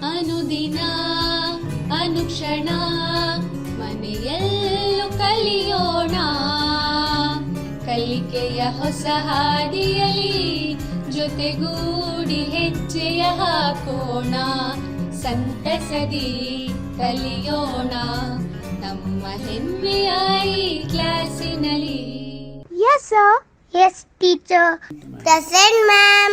ಅನುದಿನ ಅನುಕ್ಷಣ ಮನೆಯಲ್ಲೂ ಕಲಿಯೋಣ, ಕಲಿಕೆಯ ಹೊಸ ಹಾದಿಯಲ್ಲಿ ಜೊತೆಗೂಡಿ ಹೆಜ್ಜೆಯ ಹಾಕೋಣ, ಸಂತಸದಿ ಕಲಿಯೋಣ ನಮ್ಮ ಹೆಮ್ಮೆಯ ಈ ಕ್ಲಾಸಿನಲ್ಲಿ. Yes sir. Yes teacher. Present ma'am.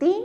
3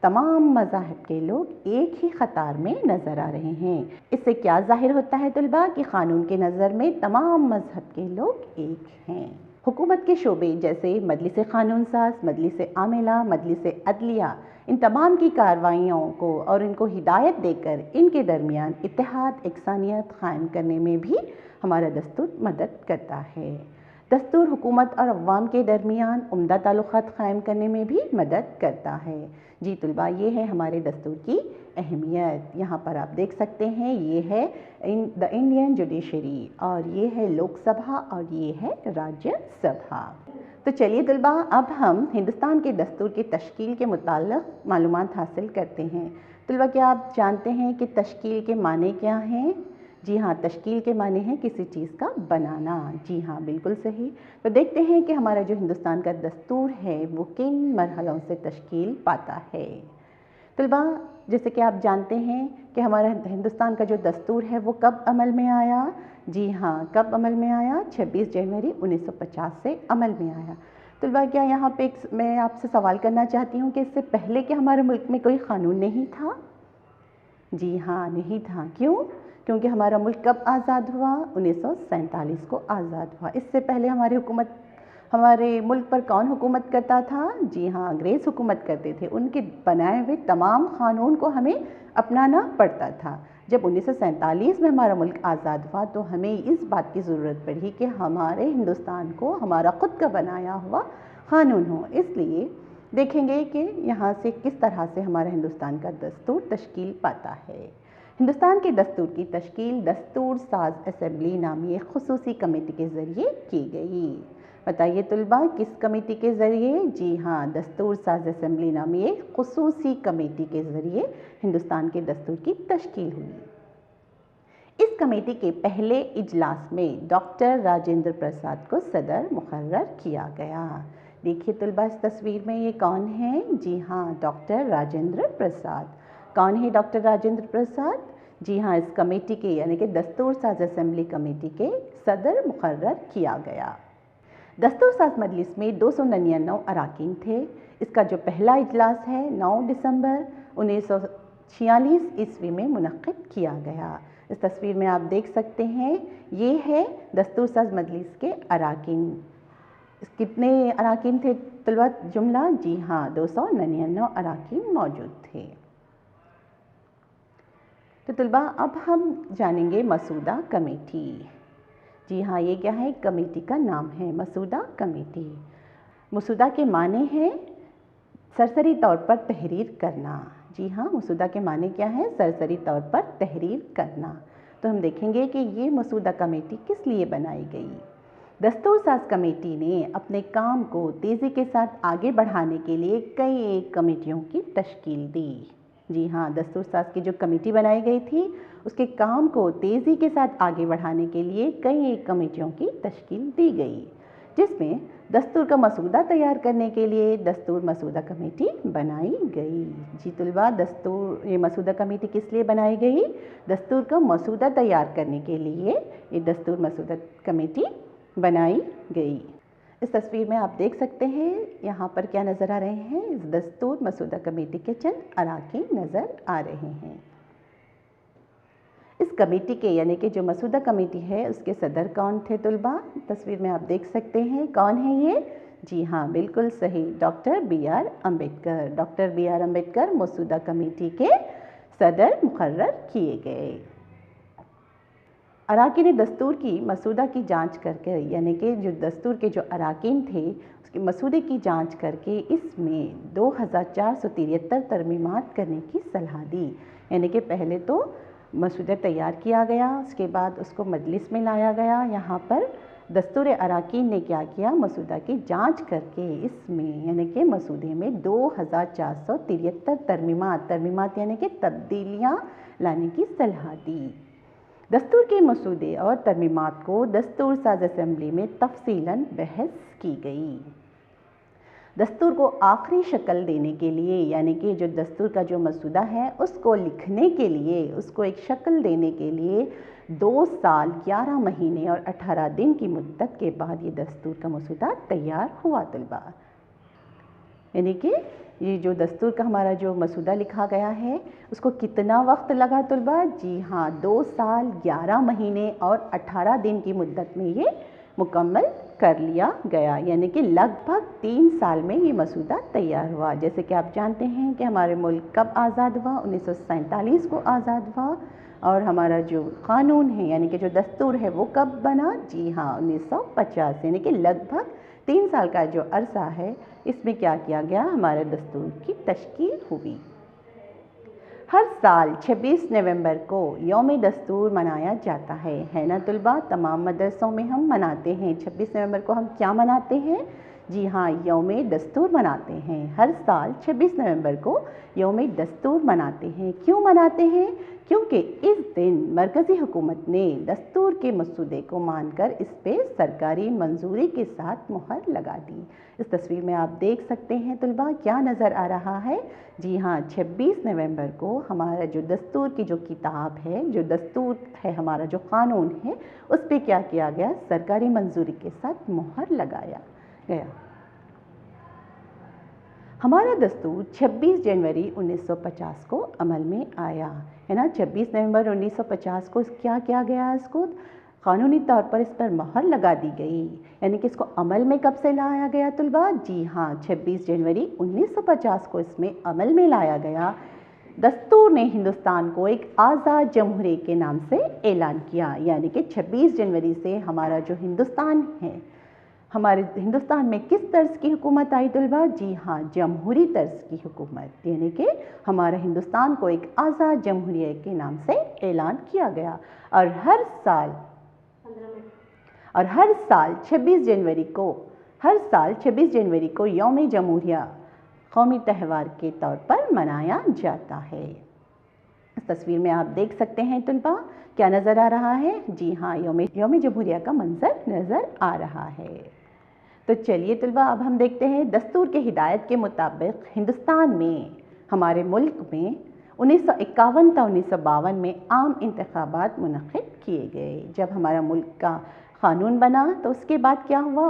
تمام مذاہب کے لوگ ایک ہی قطار میں نظر آ رہے ہیں۔ اس سے کیا ظاہر ہوتا ہے طلباء کہ قانون کے نظر میں تمام مذہب کے لوگ ایک ہیں۔ حکومت کے شعبے جیسے مجلس قانون ساز، مجلس عاملہ، مجلس عدلیہ، ان تمام کی کارروائیوں کو اور ان کو ہدایت دے کر ان کے درمیان اتحاد، یکسانیت قائم کرنے میں بھی ہمارا دستور مدد کرتا ہے۔ دستور حکومت اور عوام کے درمیان عمدہ تعلقات قائم کرنے میں بھی مدد کرتا ہے۔ جی طلباء، یہ ہے ہمارے دستور کی اہمیت۔ یہاں پر آپ دیکھ سکتے ہیں، یہ ہے دا انڈین جوڈیشری، اور یہ ہے لوک سبھا، اور یہ ہے راجیہ سبھا۔ تو چلیے طلباء، اب ہم ہندوستان کے دستور کی تشکیل کے متعلق معلومات حاصل کرتے ہیں۔ طلباء، کیا آپ جانتے ہیں کہ تشکیل کے معنی کیا ہیں؟ جی ہاں، تشکیل کے معنی ہیں کسی چیز کا بنانا۔ جی ہاں، بالکل صحیح۔ تو دیکھتے ہیں کہ ہمارا جو ہندوستان کا دستور ہے وہ کن مرحلوں سے تشکیل پاتا ہے۔ طلباء، جیسے کہ آپ جانتے ہیں کہ ہمارا ہندوستان کا جو دستور ہے وہ کب عمل میں آیا؟ جی ہاں، کب عمل میں آیا؟ 26 جنوری 1950 سے عمل میں آیا۔ طلباء، کیا یہاں پہ میں آپ سے سوال کرنا چاہتی ہوں کہ اس سے پہلے کہ ہمارے ملک میں کوئی قانون نہیں تھا؟ جی ہاں، نہیں تھا۔ کیوں؟ کیونکہ ہمارا ملک کب آزاد ہوا؟ 1947 کو آزاد ہوا۔ اس سے پہلے ہمارے ملک پر کون حکومت کرتا تھا؟ جی ہاں، انگریز حکومت کرتے تھے۔ ان کے بنائے ہوئے تمام قانون کو ہمیں اپنانا پڑتا تھا۔ جب 1947 میں ہمارا ملک آزاد ہوا تو ہمیں اس بات کی ضرورت پڑی کہ ہمارے ہندوستان کو ہمارا خود کا بنایا ہوا قانون ہو۔ اس لیے دیکھیں گے کہ یہاں سے کس طرح سے ہمارا ہندوستان کا دستور تشکیل پاتا ہے۔ ہندوستان کے دستور کی تشکیل دستور ساز اسمبلی نامی ایک خصوصی کمیٹی کے ذریعے کی گئی۔ بتائیے طلباء، کس کمیٹی کے ذریعے؟ جی ہاں، دستور ساز اسمبلی نامی ایک خصوصی کمیٹی کے ذریعے ہندوستان کے دستور کی تشکیل ہوئی۔ اس کمیٹی کے پہلے اجلاس میں ڈاکٹر راجندر پرساد کو صدر مقرر کیا گیا۔ دیکھیے طلباء، اس تصویر میں یہ کون ہیں؟ جی ہاں، ڈاکٹر راجندر پرساد۔ کون ہے ڈاکٹر راجندر پرساد؟ جی ہاں، اس کمیٹی کے یعنی کہ دستور ساز اسمبلی کمیٹی کے صدر مقرر کیا گیا۔ دستور ساز مجلس میں 299 اراکین تھے۔ اس کا جو پہلا اجلاس ہے 9 دسمبر 1946 عیسوی میں منعقد کیا گیا۔ اس تصویر میں آپ دیکھ سکتے ہیں، یہ ہے دستور ساز مجلس کے اراکین۔ کتنے اراکین تھے طلباء جملہ؟ جی ہاں، 299 اراکین موجود تھے۔ تو طلباء، اب ہم جانیں گے مسودہ کمیٹی۔ جی ہاں، یہ کیا ہے؟ کمیٹی کا نام ہے مسودہ کمیٹی۔ مسودہ کے معنی ہیں سرسری طور پر تحریر کرنا۔ جی ہاں، مسودہ کے معنی کیا ہے؟ سرسری طور پر تحریر کرنا۔ تو ہم دیکھیں گے کہ یہ مسودہ کمیٹی کس لیے بنائی گئی۔ دستور ساز کمیٹی نے اپنے کام کو تیزی کے ساتھ آگے بڑھانے کے لیے کئی ایک کمیٹیوں کی تشکیل دی۔ جی ہاں، دستور ساز کی جو کمیٹی بنائی گئی تھی اس کے کام کو تیزی کے ساتھ آگے بڑھانے کے لیے کئی ایک کمیٹیوں کی تشکیل دی گئی، جس میں دستور کا مسودہ تیار کرنے کے لیے دستور مسودہ کمیٹی بنائی گئی۔ جی طلباء، یہ مسودہ کمیٹی کس لیے بنائی گئی؟ دستور کا مسودہ تیار کرنے کے لیے یہ دستور مسودہ کمیٹی بنائی گئی۔ اس تصویر میں آپ دیکھ سکتے ہیں یہاں پر کیا نظر آ رہے ہیں؟ اس دستور مسودہ کمیٹی کے چند اراکین نظر آ رہے ہیں۔ اس کمیٹی کے یعنی کہ جو مسودہ کمیٹی ہے اس کے صدر کون تھے طلباء؟ تصویر میں آپ دیکھ سکتے ہیں، کون ہے یہ؟ جی ہاں، بالکل صحیح، doctor B R Ambedkar. Doctor B R Ambedkar مسودہ کمیٹی کے صدر مقرر کیے گئے۔ اراکین دستور کی مسودہ کی جانچ کر کے یعنی کہ جو دستور کے جو اراکین تھے اس کے مسودے کی جانچ کر کے اس میں 2473 ترمیمات کرنے کی صلاح دی۔ یعنی کہ پہلے تو مسودہ تیار کیا گیا، اس کے بعد اس کو مجلس میں لایا گیا۔ یہاں پر دستور اراکین نے کیا کیا؟ مسودہ کی جانچ کر کے اس میں یعنی کہ مسودے میں 2473 ترمیمات یعنی کہ تبدیلیاں لانے کی صلاح دی۔ دستور کے مسودے اور ترمیمات کو دستور ساز اسمبلی میں تفصیلاً بحث کی گئی۔ دستور کو آخری شکل دینے کے لیے یعنی کہ جو دستور کا جو مسودہ ہے اس کو لکھنے کے لیے، اس کو ایک شکل دینے کے لیے 2 سال 11 مہینے اور 18 دن کی مدت کے بعد یہ دستور کا مسودہ تیار ہوا طلباء۔ یعنی کہ یہ جو دستور کا ہمارا جو مسودہ لکھا گیا ہے اس کو کتنا وقت لگا طلباء؟ جی ہاں 2 سال 11 مہینے اور 18 دن کی مدت میں یہ مکمل کر لیا گیا، یعنی کہ لگ بھگ 3 سال میں یہ مسودہ تیار ہوا۔ جیسے کہ آپ جانتے ہیں کہ ہمارے ملک کب آزاد ہوا؟ 1947 کو آزاد ہوا، اور ہمارا جو قانون ہے یعنی کہ جو دستور ہے وہ کب بنا؟ جی ہاں 1950، یعنی کہ لگ بھگ 3 سال کا جو عرصہ ہے اس میں کیا کیا گیا؟ ہمارے دستور کی تشکیل ہوئی۔ ہر سال 26 نومبر کو یوم دستور منایا جاتا ہے نا طلباء؟ تمام مدرسوں میں ہم مناتے ہیں 26 نومبر کو۔ ہم کیا مناتے ہیں؟ جی ہاں یوم دستور مناتے ہیں۔ ہر سال 26 نومبر کو یوم دستور مناتے ہیں۔ کیوں مناتے ہیں؟ کیونکہ اس دن مرکزی حکومت نے دستور کے مسودے کو مان کر اس پہ سرکاری منظوری کے ساتھ مہر لگا دی۔ اس تصویر میں آپ دیکھ سکتے ہیں طلباء کیا نظر آ رہا ہے؟ جی ہاں 26 نومبر کو ہمارا جو دستور کی جو کتاب ہے، جو دستور ہے ہمارا جو قانون ہے، اس پہ کیا کیا گیا؟ سرکاری منظوری کے ساتھ مہر لگایا گیا۔ ہمارا دستور 26 جنوری 1950 کو عمل میں آیا ہے نا۔ 26 نومبر 1950 کو کیا کیا گیا؟ اس کو قانونی طور پر اس پر مہر لگا دی گئی، یعنی کہ اس کو عمل میں کب سے لایا گیا طلباء؟ جی ہاں 26 جنوری 1950 کو اس میں عمل میں لایا گیا۔ دستور نے ہندوستان کو ایک آزاد جمہوریہ کے نام سے اعلان کیا، یعنی کہ 26 جنوری سے ہمارا جو ہندوستان ہے، ہمارے ہندوستان میں کس طرز کی حکومت آئی طلباء؟ جی ہاں جمہوری طرز کی حکومت، یعنی کہ ہمارا ہندوستان کو ایک آزاد جمہوریہ کے نام سے اعلان کیا گیا۔ اور ہر سال 26 جنوری کو یوم جمہوریہ قومی تہوار کے طور پر منایا جاتا ہے۔ اس تصویر میں آپ دیکھ سکتے ہیں طلباء کیا نظر آ رہا ہے؟ جی ہاں یوم جمہوریہ کا منظر نظر آ رہا ہے۔ تو چلیے طلباء اب ہم دیکھتے ہیں دستور کے ہدایت کے مطابق ہندوستان میں ہمارے ملک میں 1951 تا 1952 میں عام انتخابات منعقد کیے گئے۔ جب ہمارا ملک کا قانون بنا تو اس کے بعد کیا ہوا؟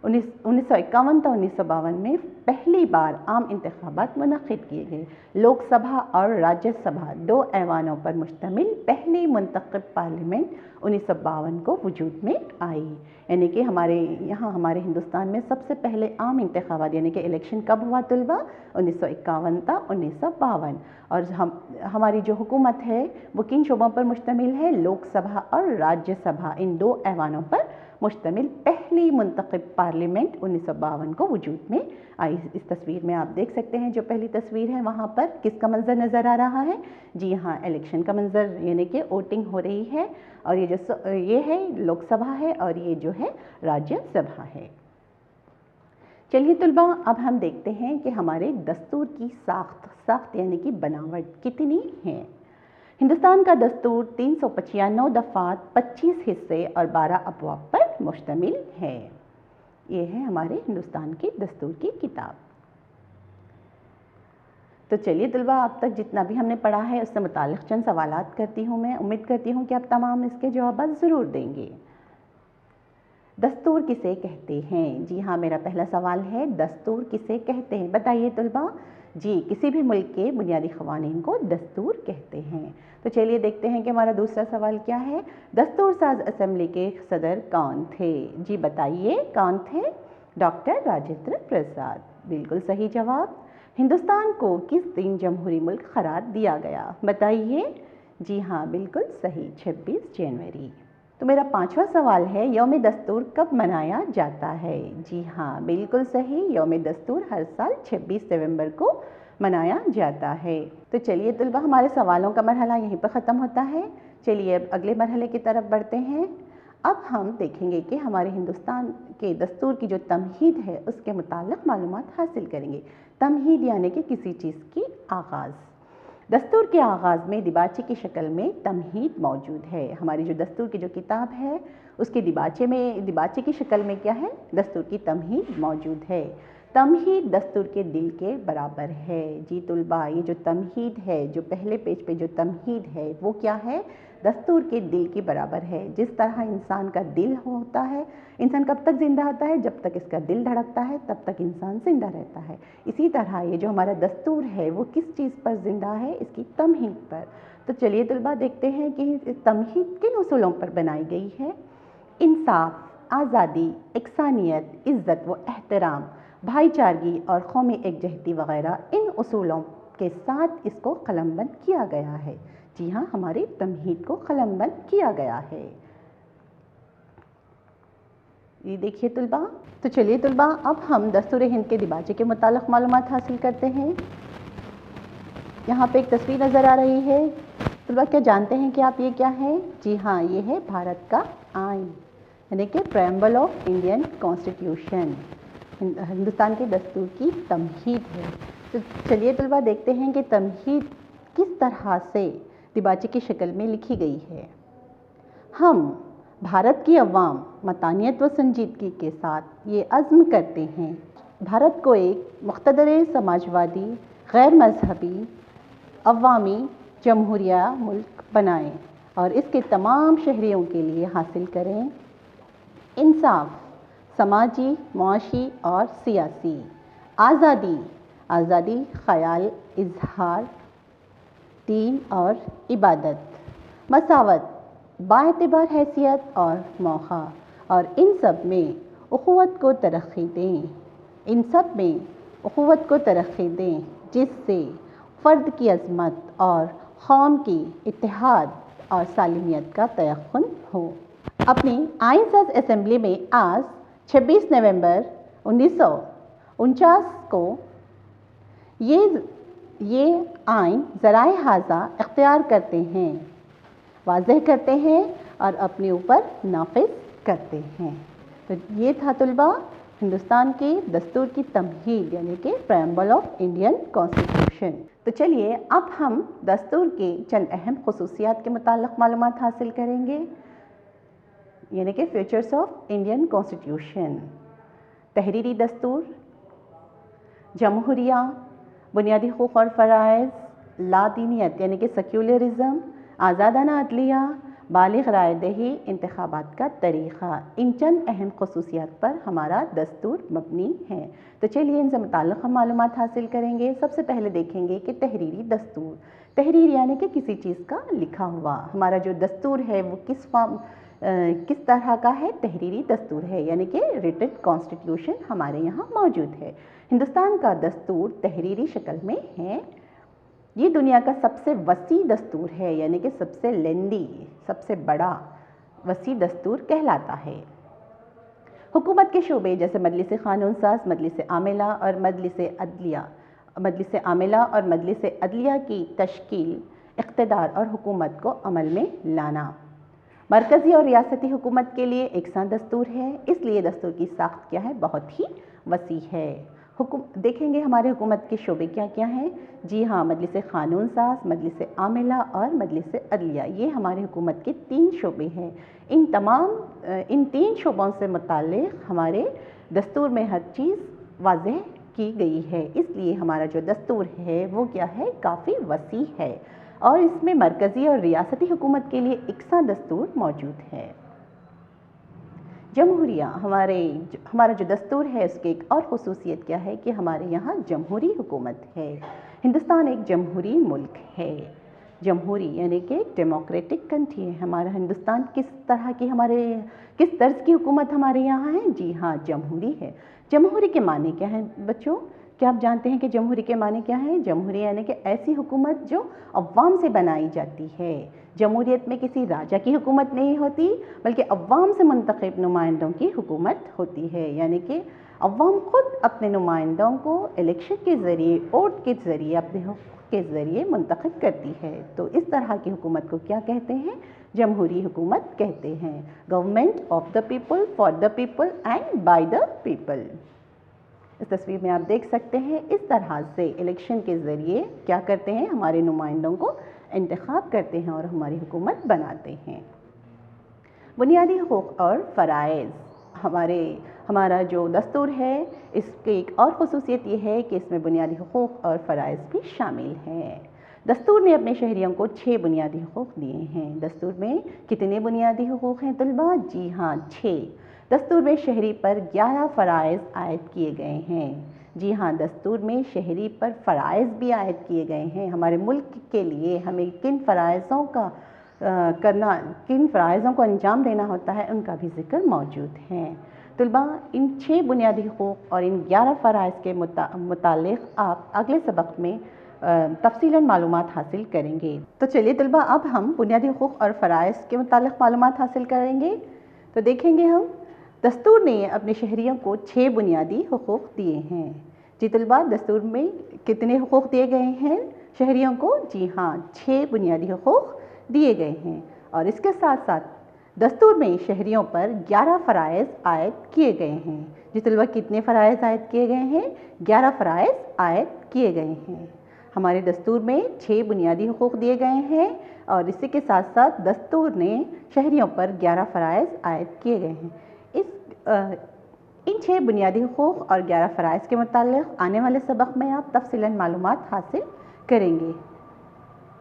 1951 تا 1952 میں پہلی بار عام انتخابات منعقد کیے گئے۔ لوک سبھا اور راجیہ سبھا 2 ایوانوں پر مشتمل پہلی منتخب پارلیمنٹ 1952 کو وجود میں آئی، یعنی کہ ہمارے ہندوستان میں سب سے پہلے عام انتخابات یعنی کہ الیکشن کب ہوا طلباء؟ 1951 تا 1952۔ اور ہماری جو حکومت ہے وہ کن شعبوں پر مشتمل ہے؟ لوک سبھا اور راجیہ سبھا، ان 2 ایوانوں پر مشتمل پہلی منتخب پارلیمنٹ 1952 کو وجود میں آئی۔ اس تصویر میں آپ دیکھ سکتے ہیں جو پہلی تصویر ہے وہاں پر کس کا منظر نظر آ رہا ہے؟ جی ہاں الیکشن کا منظر، یعنی کہ ووٹنگ ہو رہی ہے، اور یہ ہے لوک سبھا ہے اور یہ جو ہے راجیہ سبھا ہے۔ چلیے طلباء اب ہم دیکھتے ہیں کہ ہمارے دستور کی ساخت یعنی کہ بناوٹ کتنی ہے۔ ہندوستان کا دستور 395 دفعات، 25 حصے اور 12 ابواب پر مشتمل ہے۔ یہ ہے ہمارے ہندوستان کے دستور کی کتاب۔ تو چلیے طلباء اب تک جتنا بھی ہم نے پڑھا ہے اس سے متعلق چند سوالات کرتی ہوں میں، امید کرتی ہوں کہ آپ تمام اس کے جوابات ضرور دیں گے۔ دستور کسے کہتے ہیں؟ جی ہاں میرا پہلا سوال ہے دستور کسے کہتے ہیں؟ بتائیے طلباء۔ جی کسی بھی ملک کے بنیادی قوانین کو دستور کہتے ہیں۔ تو چلیے دیکھتے ہیں کہ ہمارا دوسرا سوال کیا ہے۔ دستور ساز اسمبلی کے صدر کون تھے؟ جی بتائیے کون تھے؟ ڈاکٹر راجندر پرساد، بالکل صحیح جواب۔ ہندوستان کو کس دن جمہوری ملک قرار دیا گیا؟ بتائیے۔ جی ہاں بالکل صحیح 26 جنوری۔ تو میرا پانچواں سوال ہے یوم دستور کب منایا جاتا ہے؟ جی ہاں بالکل صحیح، یوم دستور ہر سال 26 نومبر کو منایا جاتا ہے۔ تو چلیے طلبہ ہمارے سوالوں کا مرحلہ یہیں پر ختم ہوتا ہے۔ چلیے اب اگلے مرحلے کی طرف بڑھتے ہیں۔ اب ہم دیکھیں گے کہ ہمارے ہندوستان کے دستور کی جو تمہید ہے اس کے متعلق معلومات حاصل کریں گے۔ تمہید یعنی کہ کسی چیز کی آغاز۔ دستور کے آغاز میں دیباچے کی شکل میں تمہید موجود ہے۔ ہماری جو دستور کی جو کتاب ہے اس کے دیباچے کی شکل میں کیا ہے؟ دستور کی تمہید موجود ہے۔ تمہید دستور کے دل کے برابر ہے۔ جی طلباء، یہ جو تمہید ہے، جو پہلے پیج پہ جو تمہید ہے وہ کیا ہے؟ دستور کے دل کے برابر ہے۔ جس طرح انسان کا دل ہوتا ہے، انسان کب تک زندہ ہوتا ہے؟ جب تک اس کا دل دھڑکتا ہے تب تک انسان زندہ رہتا ہے۔ اسی طرح یہ جو ہمارا دستور ہے وہ کس چیز پر زندہ ہے؟ اس کی تمہید پر۔ تو چلیے طلباء دیکھتے ہیں کہ تمہید کن اصولوں پر بنائی گئی ہے؟ انصاف، آزادی، یکسانیت، عزت و احترام، بھائی چارگی اور قومی یکجہتی وغیرہ ان اصولوں کے ساتھ اس کو قلم بند کیا گیا ہے۔ جی ہاں، ہماری تمہید کو قلم بند کیا گیا ہے۔ یہ دیکھیے طلباء، تو چلیے طلباء اب ہم دستور ہند کے دیباچے کے متعلق معلومات حاصل کرتے ہیں۔ یہاں پہ ایک تصویر نظر آ رہی ہے طلباء، کیا جانتے ہیں کہ آپ یہ کیا ہے؟ جی ہاں، یہ ہے بھارت کا آئین، یعنی کہ preamble of Indian constitution, Hindustan کے دستور کی تمہید ہے۔ تو چلیے طلباء دیکھتے ہیں کہ تمہید کس طرح سے دیباچے کی شکل میں لکھی گئی ہے۔ ہم بھارت کی عوام متانیت و سنجیدگی کے ساتھ یہ عزم کرتے ہیں بھارت کو ایک مقتدر سماجوادی، غیر مذہبی، عوامی جمہوریہ ملک بنائیں اور اس کے تمام شہریوں کے لیے حاصل کریں انصاف، سماجی، معاشی اور سیاسی، آزادی خیال، اظہار، دین اور عبادت، مساوات باعتبار حیثیت اور موقع، اور ان سب میں اخوت کو ترقی دیں، جس سے فرد کی عظمت اور قوم کی اتحاد اور سالمیت کا تیقن ہو۔ اپنی آئین ساز اسمبلی میں آج 26 نومبر 1949 کو یہ آئین ذرائع ہاذا اختیار کرتے ہیں، واضح کرتے ہیں اور اپنے اوپر نافذ کرتے ہیں۔ تو یہ تھا طلباء ہندوستان کے دستور کی تمہید، یعنی کہ پریمبل آف انڈین کانسٹیٹیوشن۔ تو چلیے اب ہم دستور کے چند اہم خصوصیات کے متعلق معلومات حاصل کریں گے، یعنی کہ فیچرز آف انڈین کانسٹیٹیوشن۔ تحریری دستور، جمہوریہ، بنیادی حقوق اور فرائض، لادینیت یعنی کہ سیکولرزم، آزادانہ عدلیہ، بالغ رائے دہی، انتخابات کا طریقہ، ان چند اہم خصوصیات پر ہمارا دستور مبنی ہے۔ تو چلیے ان سے متعلق ہم معلومات حاصل کریں گے۔ سب سے پہلے دیکھیں گے کہ تحریری دستور، تحریر یعنی کہ کسی چیز کا لکھا ہوا۔ ہمارا جو دستور ہے وہ کس طرح کا ہے؟ تحریری دستور ہے، یعنی کہ ریٹن کانسٹیٹیوشن ہمارے یہاں موجود ہے۔ ہندوستان کا دستور تحریری شکل میں ہے۔ یہ دنیا کا سب سے وسیع دستور ہے، یعنی کہ سب سے لیندی، سب سے بڑا وسیع دستور کہلاتا ہے۔ حکومت کے شعبے جیسے مجلس قانون ساز، مجلس عاملہ اور مجلس عدلیہ کی تشکیل، اقتدار اور حکومت کو عمل میں لانا۔ مرکزی اور ریاستی حکومت کے لیے یکساں دستور ہے، اس لیے دستور کی ساخت کیا ہے؟ بہت ہی وسیع ہے۔ دیکھیں گے ہمارے حکومت کے شعبے کیا کیا ہیں؟ جی ہاں، مجلس قانون ساز، مجلس عاملہ اور مجلس عدلیہ، یہ ہماری حکومت کے 3 شعبے ہیں۔ ان 3 شعبوں سے متعلق ہمارے دستور میں ہر چیز واضح کی گئی ہے، اس لیے ہمارا جو دستور ہے وہ کیا ہے؟ کافی وسیع ہے، اور اس میں مرکزی اور ریاستی حکومت کے لیے یکساں دستور موجود ہے۔ جمہوریہ، ہمارا جو دستور ہے اس کی ایک اور خصوصیت کیا ہے کہ ہمارے یہاں جمہوری حکومت ہے۔ ہندوستان ایک جمہوری ملک ہے۔ جمہوری یعنی کہ ڈیموکریٹک کنٹری ہے ہمارا ہندوستان۔ کس طرز کی حکومت ہمارے یہاں ہے؟ جی ہاں، جمہوری ہے۔ جمہوری کے معنی کیا ہیں بچوں؟ کیا آپ جانتے ہیں کہ جمہوری کے معنی کیا ہیں؟ جمہوری یعنی کہ ایسی حکومت جو عوام سے بنائی جاتی ہے۔ جمہوریت میں کسی راجا کی حکومت نہیں ہوتی، بلکہ عوام سے منتخب نمائندوں کی حکومت ہوتی ہے، یعنی کہ عوام خود اپنے نمائندوں کو الیکشن کے ذریعے، ووٹ کے ذریعے، اپنے حقوق کے ذریعے منتخب کرتی ہے۔ تو اس طرح کی حکومت کو کیا کہتے ہیں؟ جمہوری حکومت کہتے ہیں۔ Government of the people, for the people and by the people. اس تصویر میں آپ دیکھ سکتے ہیں اس طرح سے الیکشن کے ذریعے کیا کرتے ہیں؟ ہمارے نمائندوں کو انتخاب کرتے ہیں اور ہماری حکومت بناتے ہیں۔ بنیادی حقوق اور فرائض، ہمارا جو دستور ہے اس کی ایک اور خصوصیت یہ ہے کہ اس میں بنیادی حقوق اور فرائض بھی شامل ہیں۔ دستور نے اپنے شہریوں کو 6 بنیادی حقوق دیے ہیں۔ دستور میں کتنے بنیادی حقوق ہیں طلباء؟ جی ہاں 6۔ دستور میں شہری پر 11 فرائض عائد کیے گئے ہیں۔ جی ہاں، دستور میں شہری پر فرائض بھی عائد کیے گئے ہیں۔ ہمارے ملک کے لیے ہمیں کن فرائضوں کو انجام دینا ہوتا ہے ان کا بھی ذکر موجود ہے۔ طلباء، ان 6 بنیادی حقوق اور ان 11 فرائض کے متعلق آپ اگلے سبق میں تفصیلاً معلومات حاصل کریں گے۔ تو چلیے طلباء، اب ہم بنیادی حقوق اور فرائض کے متعلق معلومات حاصل کریں گے۔ تو دیکھیں گے ہم دستور نے اپنے شہریوں کو 6 بنیادی حقوق دیے ہیں۔ جی طلباء، دستور میں کتنے حقوق دیے گئے ہیں شہریوں کو؟ جی ہاں 6 بنیادی حقوق دیے گئے ہیں، اور اس کے ساتھ ساتھ دستور میں شہریوں پر 11 فرائض عائد کیے گئے ہیں۔ جی طلباء، کتنے فرائض عائد کیے گئے ہیں؟ 11 فرائض عائد کیے گئے ہیں۔ ہمارے دستور میں 6 بنیادی حقوق دیے گئے ہیں، اور اسی کے ساتھ ساتھ دستور نے شہریوں پر 11 فرائض عائد کیے گئے ہیں۔ ان 6 بنیادی حقوق اور 11 فرائض کے متعلق آنے والے سبق میں آپ تفصیلاً معلومات حاصل کریں گے۔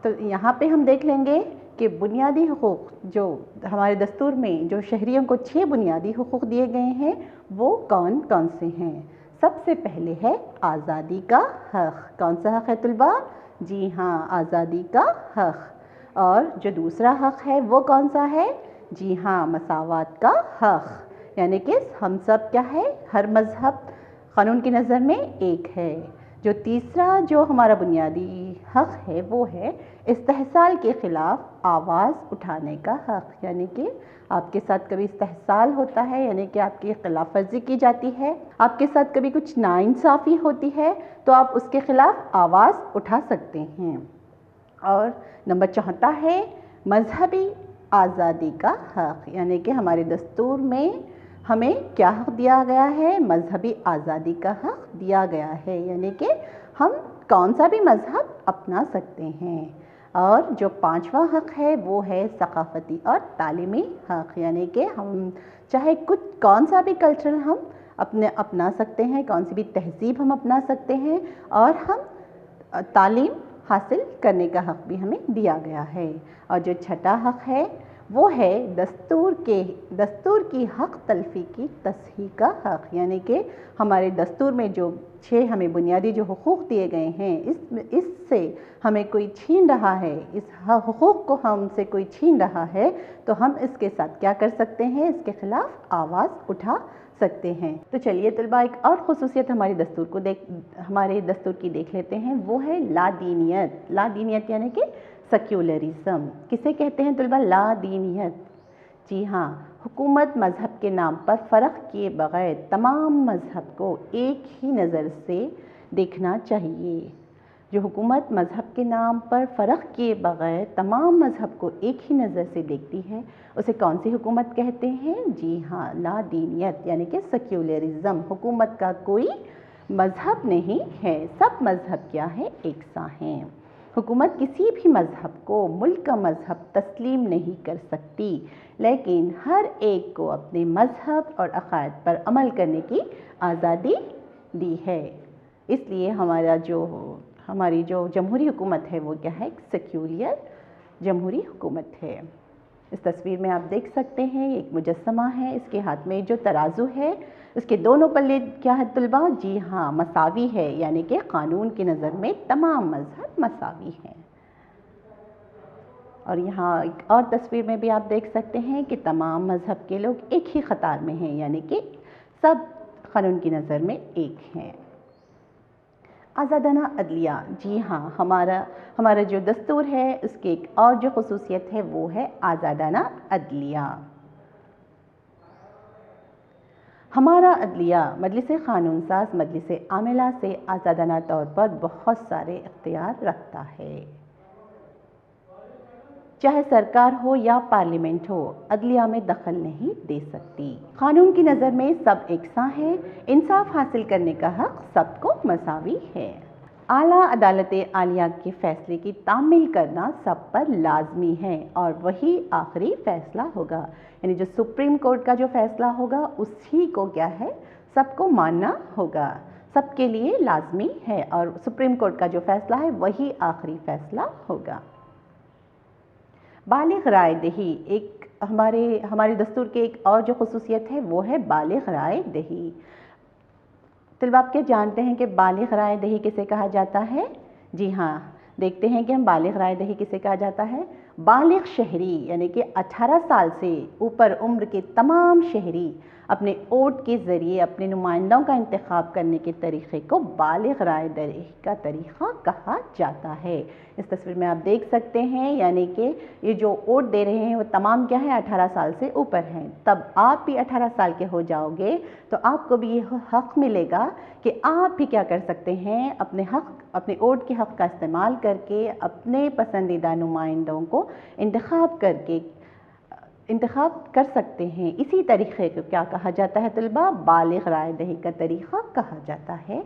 تو یہاں پہ ہم دیکھ لیں گے کہ بنیادی حقوق جو ہمارے دستور میں جو شہریوں کو 6 بنیادی حقوق دیے گئے ہیں وہ کون کون سے ہیں؟ سب سے پہلے ہے آزادی کا حق۔ کون سا حق ہے طلباء؟ جی ہاں آزادی کا حق۔ اور جو دوسرا حق ہے وہ کون سا ہے؟ جی ہاں مساوات کا حق، یعنی کہ ہم سب کیا ہے؟ ہر مذہب قانون کی نظر میں ایک ہے۔ جو تیسرا جو ہمارا بنیادی حق ہے وہ ہے استحصال کے خلاف آواز اٹھانے کا حق، یعنی کہ آپ کے ساتھ کبھی استحصال ہوتا ہے، یعنی کہ آپ کی خلاف ورزی کی جاتی ہے، آپ کے ساتھ کبھی کچھ ناانصافی ہوتی ہے تو آپ اس کے خلاف آواز اٹھا سکتے ہیں۔ اور نمبر 4 ہے مذہبی آزادی کا حق، یعنی کہ ہمارے دستور میں ہمیں کیا حق دیا گیا ہے؟ مذہبی آزادی کا حق دیا گیا ہے، یعنی کہ ہم کون سا بھی مذہب اپنا سکتے ہیں۔ اور جو 5واں حق ہے وہ ہے ثقافتی اور تعلیمی حق، یعنی کہ ہم چاہے کون سا بھی کلچر ہم اپنا سکتے ہیں، کون سی بھی تہذیب ہم اپنا سکتے ہیں، اور ہم تعلیم حاصل کرنے کا حق بھی ہمیں دیا گیا ہے۔ اور جو 6واں حق ہے وہ ہے دستور کی حق تلفی کی تصحیح کا حق، یعنی کہ ہمارے دستور میں جو 6 ہمیں بنیادی جو حقوق دیے گئے ہیں اس سے ہمیں کوئی چھین رہا ہے، اس حقوق کو ہم سے کوئی چھین رہا ہے تو ہم اس کے ساتھ کیا کر سکتے ہیں؟ اس کے خلاف آواز اٹھا سکتے ہیں۔ تو چلیے طلباء، ایک اور خصوصیت ہمارے دستور کی دیکھ لیتے ہیں، وہ ہے لا دینیت۔ لا دینیت یعنی کہ سیکولرزم۔ کسے کہتے ہیں طلباء؟ لا دینیت۔ جی ہاں، حکومت مذہب کے نام پر فرق کیے بغیر تمام مذہب کو ایک ہی نظر سے دیکھنا چاہیے۔ جو حکومت مذہب کے نام پر فرق کیے بغیر تمام مذہب کو ایک ہی نظر سے دیکھتی ہے اسے کون سی حکومت کہتے ہیں؟ جی ہاں لا دینیت، یعنی کہ سیکولرزم۔ حکومت کا کوئی مذہب نہیں ہے، سب مذہب کیا ہے؟ یکساں ہیں۔ حکومت کسی بھی مذہب کو ملک کا مذہب تسلیم نہیں کر سکتی، لیکن ہر ایک کو اپنے مذہب اور عقائد پر عمل کرنے کی آزادی دی ہے۔ اس لیے ہماری جو جمہوری حکومت ہے وہ کیا ہے؟ سیکولر جمہوری حکومت ہے۔ اس تصویر میں آپ دیکھ سکتے ہیں ایک مجسمہ ہے، اس کے ہاتھ میں جو ترازو ہے اس کے دونوں پلے کیا ہے طلباء؟ جی ہاں مساوی ہے، یعنی کہ قانون کی نظر میں تمام مذہب مساوی ہیں۔ اور یہاں ایک اور تصویر میں بھی آپ دیکھ سکتے ہیں کہ تمام مذہب کے لوگ ایک ہی قطار میں ہیں، یعنی کہ سب قانون کی نظر میں ایک ہیں۔ آزادانہ عدلیہ۔ جی ہاں، ہمارا جو دستور ہے اس کی ایک اور جو خصوصیت ہے وہ ہے آزادانہ عدلیہ۔ ہمارا عدلیہ مجلس قانون ساز مجلس عاملہ سے آزادانہ طور پر بہت سارے اختیار رکھتا ہے۔ چاہے سرکار ہو یا پارلیمنٹ ہو، عدلیہ میں دخل نہیں دے سکتی۔ قانون کی نظر میں سب یکساں ہیں، انصاف حاصل کرنے کا حق سب کو مساوی ہے۔ اعلیٰ عدالت عالیہ کے فیصلے کی تعمیل کرنا سب پر لازمی ہے اور وہی آخری فیصلہ ہوگا، یعنی جو سپریم کورٹ کا جو فیصلہ ہوگا اسی کو کیا ہے، سب کو ماننا ہوگا، سب کے لیے لازمی ہے، اور سپریم کورٹ کا جو فیصلہ ہے وہی آخری فیصلہ ہوگا۔ بالغ رائے دہی ایک ہمارے دستور کے ایک اور جو خصوصیت ہے وہ ہے بالغ رائے دہی۔ طلبہ آپ کیا جانتے ہیں کہ بالغ رائے دہی کسے کہا جاتا ہے؟ جی ہاں، دیکھتے ہیں کہ ہم بالغ رائے دہی کسے کہا جاتا ہے۔ بالغ شہری یعنی کہ 18 سال سے اوپر عمر کے تمام شہری اپنے ووٹ کے ذریعے اپنے نمائندوں کا انتخاب کرنے کے طریقے کو بالغ رائے دہی کا طریقہ کہا جاتا ہے۔ اس تصویر میں آپ دیکھ سکتے ہیں، یعنی کہ یہ جو ووٹ دے رہے ہیں وہ تمام کیا ہے، 18 سال سے اوپر ہیں۔ تب آپ بھی 18 سال کے ہو جاؤ گے تو آپ کو بھی یہ حق ملے گا کہ آپ بھی کیا کر سکتے ہیں، اپنے ووٹ کے حق کا استعمال کر کے اپنے پسندیدہ نمائندوں کو انتخاب کر سکتے ہیں۔ اسی طریقے کو کیا کہا جاتا ہے طلبہ؟ بالغ رائے دہی کا طریقہ کہا جاتا ہے۔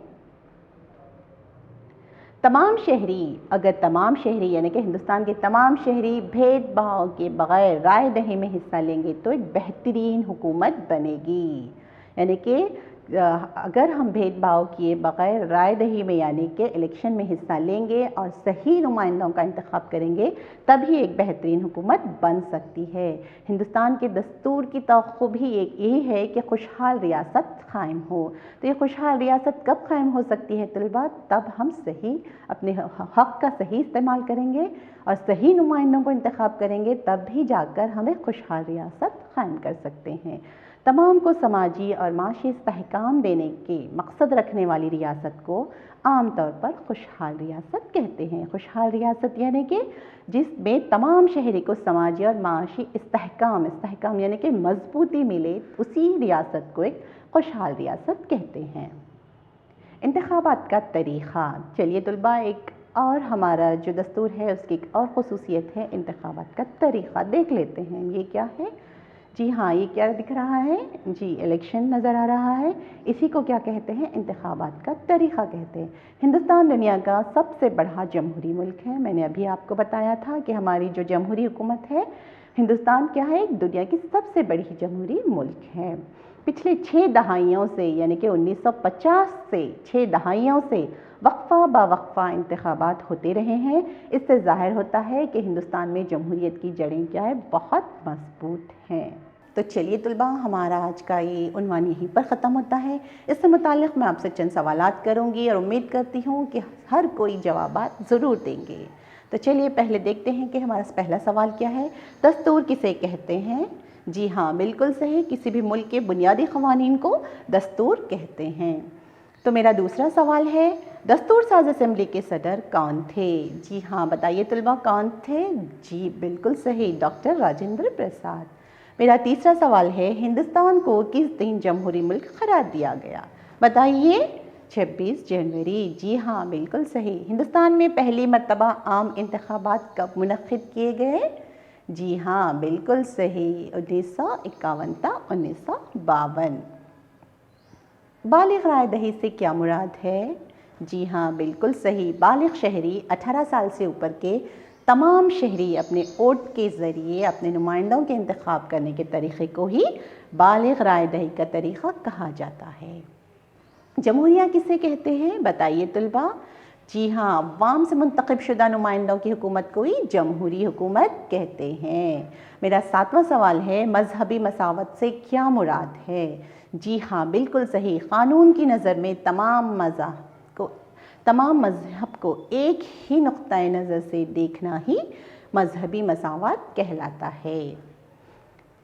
اگر تمام شہری یعنی کہ ہندوستان کے تمام شہری بھید بھاؤ کے بغیر رائے دہی میں حصہ لیں گے تو ایک بہترین حکومت بنے گی، یعنی کہ اگر ہم بھید بھاؤ کیے بغیر رائے دہی میں یعنی کہ الیکشن میں حصہ لیں گے اور صحیح نمائندوں کا انتخاب کریں گے تب ہی ایک بہترین حکومت بن سکتی ہے۔ ہندوستان کے دستور کی توقع بھی یہی ہے کہ خوشحال ریاست قائم ہو۔ تو یہ خوشحال ریاست کب قائم ہو سکتی ہے طلبہ؟ تب ہم اپنے حق کا صحیح استعمال کریں گے اور صحیح نمائندوں کو انتخاب کریں گے، تب بھی جا کر ہم ایک خوشحال ریاست قائم کر سکتے ہیں۔ تمام کو سماجی اور معاشی استحکام دینے کے مقصد رکھنے والی ریاست کو عام طور پر خوشحال ریاست کہتے ہیں۔ خوشحال ریاست یعنی کہ جس میں تمام شہری کو سماجی اور معاشی استحکام یعنی کہ مضبوطی ملے، اسی ریاست کو ایک خوشحال ریاست کہتے ہیں۔ انتخابات کا طریقہ، چلیے طلبہ ایک اور ہمارا جو دستور ہے اس کی ایک اور خصوصیت ہے انتخابات کا طریقہ، دیکھ لیتے ہیں یہ کیا ہے۔ جی ہاں، یہ کیا دکھ رہا ہے؟ جی الیکشن نظر آ رہا ہے، اسی کو کیا کہتے ہیں؟ انتخابات کا طریقہ کہتے ہیں۔ ہندوستان دنیا کا سب سے بڑا جمہوری ملک ہے۔ میں نے ابھی آپ کو بتایا تھا کہ ہماری جو جمہوری حکومت ہے، ہندوستان کیا ہے؟ دنیا کی سب سے بڑی جمہوری ملک ہے۔ پچھلے 6 دہائیوں سے یعنی کہ 1950 سے 6 دہائیوں سے وقفہ با وقفہ انتخابات ہوتے رہے ہیں۔ اس سے ظاہر ہوتا ہے کہ ہندوستان میں جمہوریت کی جڑیں کیا ہے؟ بہت مضبوط ہیں۔ تو چلیے طلبہ، ہمارا آج کا یہ عنوان یہیں پر ختم ہوتا ہے۔ اس سے متعلق میں آپ سے چند سوالات کروں گی اور امید کرتی ہوں کہ ہر کوئی جوابات ضرور دیں گے۔ تو چلیے پہلے دیکھتے ہیں کہ ہمارا پہلا سوال کیا ہے۔ دستور کسے کہتے ہیں؟ جی ہاں، بالکل صحیح، کسی بھی ملک کے بنیادی قوانین کو دستور کہتے ہیں۔ تو میرا دوسرا سوال ہے، دستور ساز اسمبلی کے صدر کون تھے؟ جی ہاں، بتائیے طلبہ کون تھے؟ جی بالکل صحیح، ڈاکٹر راجندر پرساد۔ میرا تیسرا سوال ہے، ہندوستان کو کس دن جمہوری ملک قرار دیا گیا؟ بتائیے۔ 26 جنوری۔ جی ہاں، بالکل صحیح۔ ہندوستان میں پہلی مرتبہ عام انتخابات کب منعقد کیے گئے؟ جی ہاں، بالکل صحیح، 1951 تا 1952۔ بالغ رائے دہی سے کیا مراد ہے؟ جی ہاں، بالکل صحیح، بالغ شہری 18 سال سے اوپر کے تمام شہری اپنے ووٹ کے ذریعے اپنے نمائندوں کے انتخاب کرنے کے طریقے کو ہی بالغ رائے دہی کا طریقہ کہا جاتا ہے۔ جمہوریہ کسے کہتے ہیں؟ بتائیے طلبہ۔ جی ہاں، عوام سے منتخب شدہ نمائندوں کی حکومت کو ہی جمہوری حکومت کہتے ہیں۔ میرا 7واں سوال ہے، مذہبی مساوات سے کیا مراد ہے؟ جی ہاں، بالکل صحیح، قانون کی نظر میں تمام مذہب کو ایک ہی نقطۂ نظر سے دیکھنا ہی مذہبی مساوات کہلاتا ہے۔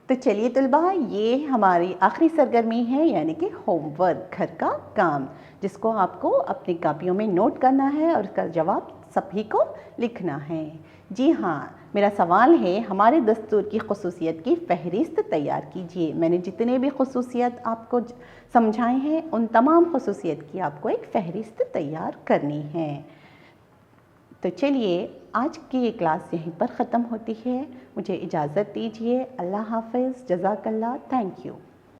تو چلیے طلبہ، یہ ہماری آخری سرگرمی ہے، یعنی کہ ہوم ورک، گھر کا کام، جس کو آپ کو اپنی کاپیوں میں نوٹ کرنا ہے اور اس کا جواب سبھی کو لکھنا ہے۔ جی ہاں، میرا سوال ہے، ہمارے دستور کی خصوصیت کی فہرست تیار کیجیے۔ میں نے جتنے بھی خصوصیت آپ کو سمجھائے ہیں ان تمام خصوصیت کی آپ کو ایک فہرست تیار کرنی ہے۔ تو چلیے آج کی یہ کلاس یہیں پر ختم ہوتی ہے، مجھے اجازت دیجیے۔ اللہ حافظ، جزاک اللہ، تھینک یو۔